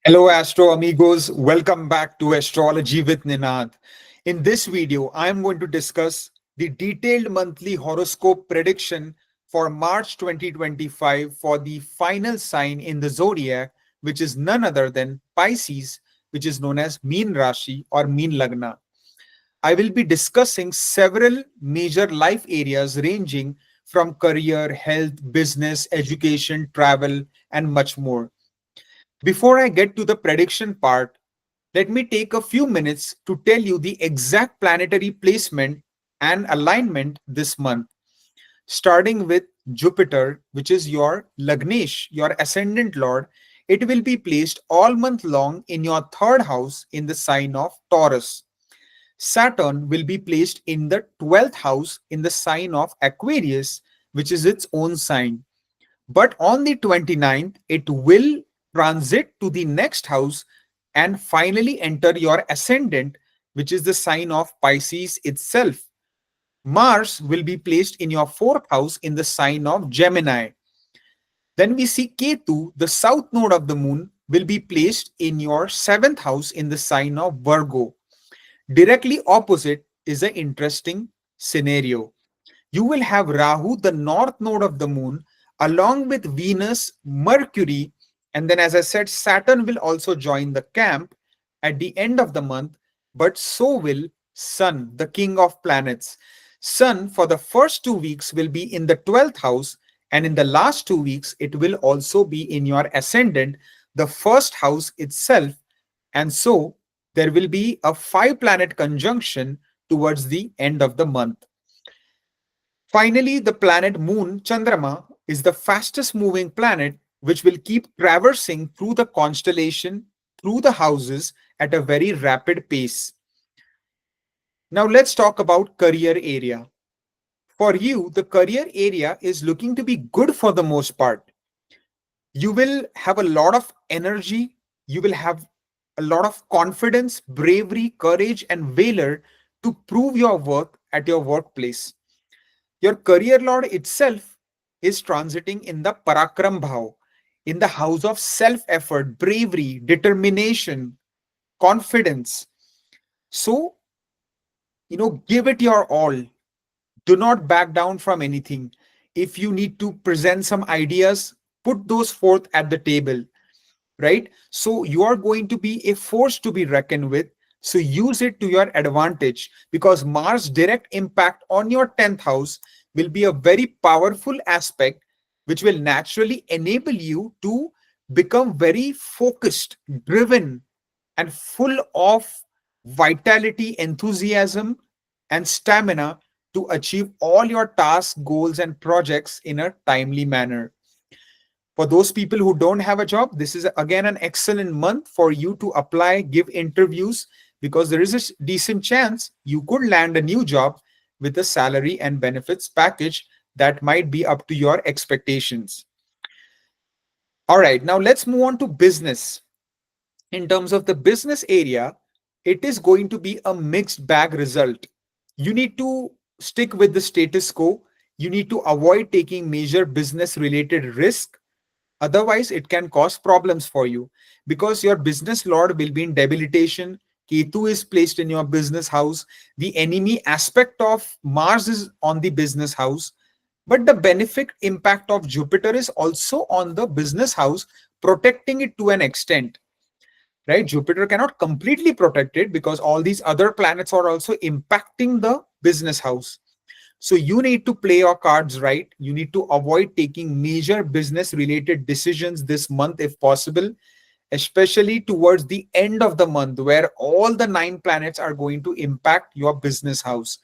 Hello, Astro amigos. Welcome back to Astrology with Ninad. In this video, I am going to discuss the detailed monthly horoscope prediction for March 2025 for the final sign in the zodiac, which is none other than Pisces, which is known as Meen Rashi or Meen Lagna. I will be discussing several major life areas ranging from career, health, business, education, travel, and much more. Before I get to the prediction part, let me take a few minutes to tell you the exact planetary placement and alignment this month, starting with Jupiter, which is your Lagnesh, your ascendant lord. It will be placed all month long in your third house in the sign of Taurus. Saturn will be placed in the 12th house in the sign of Aquarius, which is its own sign. But on the 29th, it will transit to the next house and finally enter your ascendant, which is the sign of Pisces itself. Mars will be placed in your fourth house in the sign of Gemini. Then we see Ketu, the south node of the moon, will be placed in your seventh house in the sign of Virgo. Directly opposite is an interesting scenario. You will have Rahu, the north node of the moon, along with Venus, Mercury, and then, as I said, Saturn will also join the camp at the end of the month, but so will Sun, the king of planets. Sun, for the first 2 weeks, will be in the 12th house, and in the last 2 weeks, it will also be in your ascendant, the first house itself. And so, there will be a 5 planet conjunction towards the end of the month. Finally, the planet Moon, Chandrama, is the fastest moving planet, which will keep traversing through the constellation, through the houses at a very rapid pace. Now, let's talk about career area. For you, the career area is looking to be good for the most part. You will have a lot of energy, you will have a lot of confidence, bravery, courage, and valor to prove your worth at your workplace. Your career lord itself is transiting in the Parakram Bhav, in the house of self effort, bravery, determination, confidence. So, give it your all. Do not back down from anything. If you need to present some ideas, put those forth at the table, right? So, you are going to be a force to be reckoned with. So, use it to your advantage because Mars' direct impact on your 10th house will be a very powerful aspect, which will naturally enable you to become very focused, driven, and full of vitality, enthusiasm, and stamina to achieve all your tasks, goals, and projects in a timely manner. For those people who don't have a job, this is again an excellent month for you to apply, give interviews, because there is a decent chance you could land a new job with a salary and benefits package that might be up to your expectations. All right, now let's move on to business. In terms of the business area, it is going to be a mixed bag result. You need to stick with the status quo. You need to avoid taking major business related risk. Otherwise, it can cause problems for you because your business lord will be in debilitation. Ketu is placed in your business house. The enemy aspect of Mars is on the business house. But the benefit impact of Jupiter is also on the business house, protecting it to an extent, right? Jupiter cannot completely protect it because all these other planets are also impacting the business house. So you need to play your cards right. You need to avoid taking major business related decisions this month if possible, especially towards the end of the month where all the 9 planets are going to impact your business house.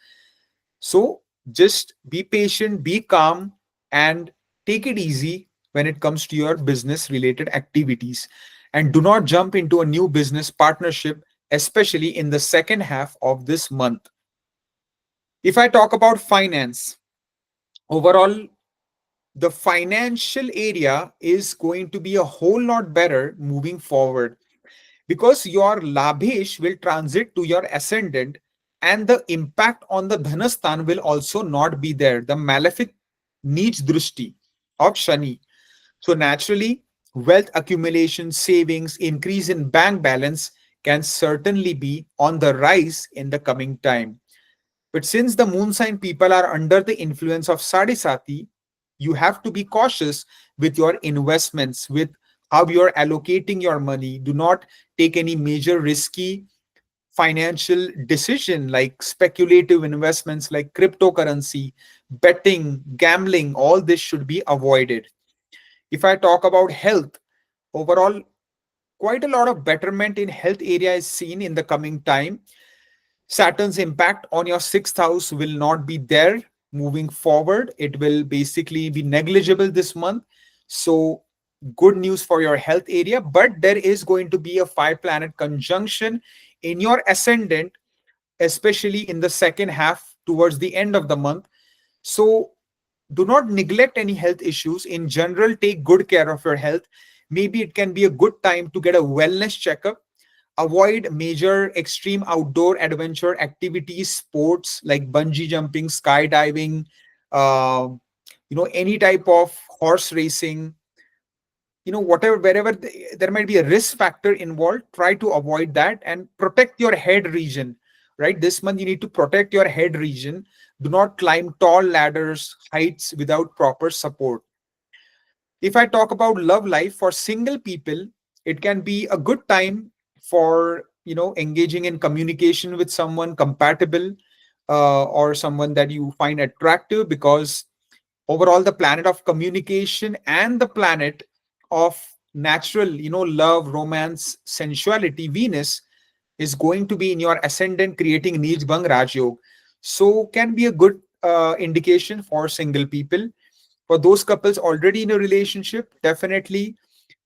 So just be patient, be calm, and take it easy when it comes to your business related activities. And do not jump into a new business partnership, especially in the second half of this month. If I talk about finance, overall, the financial area is going to be a whole lot better moving forward because your Labhesh will transit to your ascendant and the impact on the Dhanastan will also not be there. The malefic Neech Drushti of Shani. So naturally, Wealth accumulation, savings, increase in bank balance can certainly be on the rise in the coming time. But since the moon sign people are under the influence of Sadisati, you have to be cautious with your investments, with how you're allocating your money. Do not take any major risky financial decision like speculative investments like cryptocurrency, betting, gambling. All this should be avoided. If I talk about health, overall, quite a lot of betterment in health area is seen in the coming time. Saturn's impact on your sixth house will not be there moving forward. It will basically be negligible this month. So, good news for your health area, but there is going to be a five planet conjunction in your ascendant, especially in the second half towards the end of the month. So, do not neglect any health issues. In general, take good care of your health. Maybe it can be a good time to get a wellness checkup. Avoid major extreme outdoor adventure activities, sports like bungee jumping, skydiving, uh, any type of horse racing, whatever, wherever there might be a risk factor involved, try to avoid that and protect your head region. Right, this month you need to protect your head region. Do not climb tall ladders, heights without proper support. If I talk about love life for single people, it can be a good time for engaging in communication with someone compatible, or someone that you find attractive, because overall the planet of communication and the planet of natural love, romance, sensuality, Venus, is going to be in your ascendant, creating Nij Bhang Rajyog. So can be a good indication for single people. For those couples already in a relationship, definitely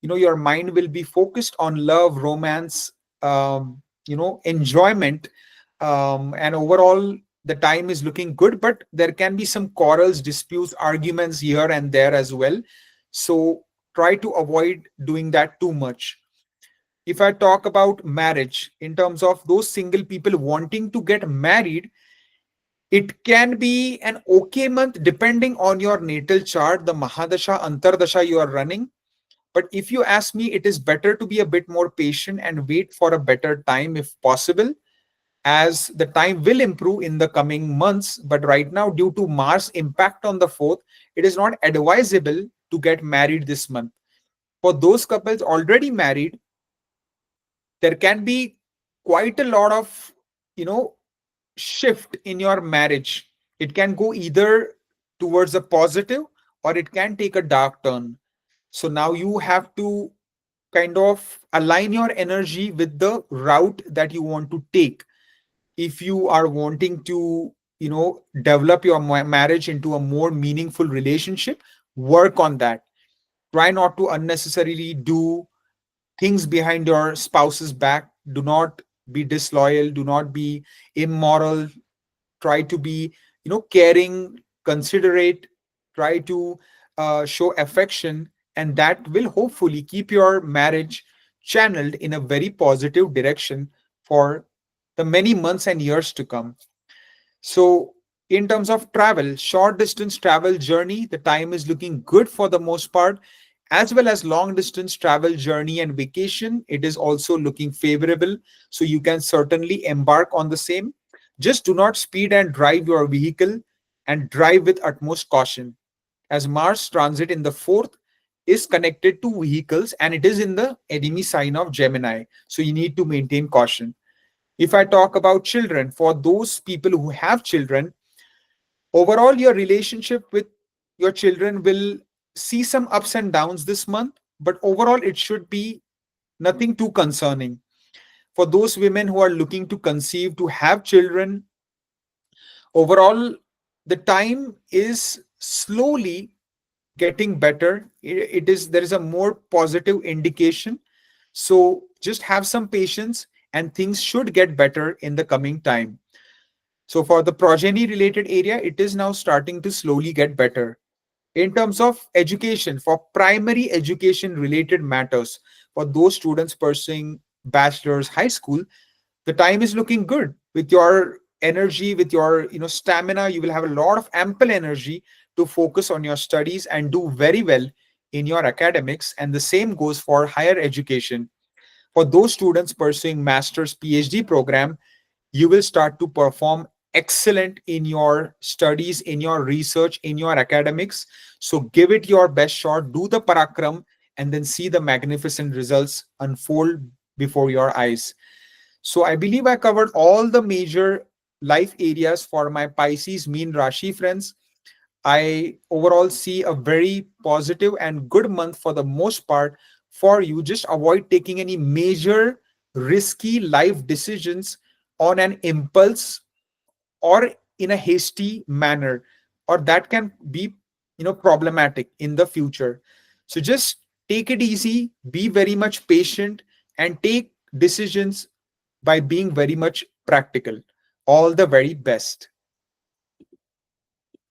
your mind will be focused on love, romance, enjoyment, and overall the time is looking good, but there can be some quarrels, disputes, arguments here and there as well. So try to avoid doing that too much. If I talk about marriage, in terms of those single people wanting to get married, it can be an okay month depending on your natal chart, the Mahadasha, Antardasha you are running. But if you ask me, it is better to be a bit more patient and wait for a better time if possible, as the time will improve in the coming months. But right now, due to Mars impact on the fourth, it is not advisable to get married this month. For those couples already married, there can be quite a lot of, you know, shift in your marriage. It can go either towards a positive or it can take a dark turn. So now you have to kind of align your energy with the route that you want to take. If you are wanting to, develop your marriage into a more meaningful relationship, work on that. Try not to unnecessarily do things behind your spouse's back. Do not be disloyal. Do not be immoral. Try to be caring, considerate. Try to show affection, and that will hopefully keep your marriage channeled in a very positive direction for the many months and years to come. So in terms of travel, short distance travel journey, the time is looking good for the most part, as well as long distance travel journey and vacation. It is also looking favorable. So you can certainly embark on the same. Just do not speed and drive your vehicle, and drive with utmost caution, as Mars transit in the fourth is connected to vehicles and it is in the enemy sign of Gemini. So you need to maintain caution. If I talk about children, for those people who have children, overall, your relationship with your children will see some ups and downs this month, but overall, it should be nothing too concerning. For those women who are looking to conceive, to have children, overall, the time is slowly getting better. It is, there is a more positive indication. So just have some patience and things should get better in the coming time. So for the progeny related area, it is now starting to slowly get better. In terms of education, for primary education related matters, for those students pursuing bachelor's, high school, the time is looking good. With your energy, with your stamina, you will have a lot of ample energy to focus on your studies and do very well in your academics, and the same goes for higher education. For those students pursuing master's PhD program, you will start to perform excellent in your studies, in your research, in your academics. So give it your best shot, do the parakram, and then see the magnificent results unfold before your eyes. So I believe I covered all the major life areas for my Pisces mean Rashi friends. I overall see a very positive and good month for the most part for you. Just avoid taking any major risky life decisions on an impulse or in a hasty manner, or that can be problematic in the future. So just take it easy, be very much patient, and take decisions by being very much practical. All the very best.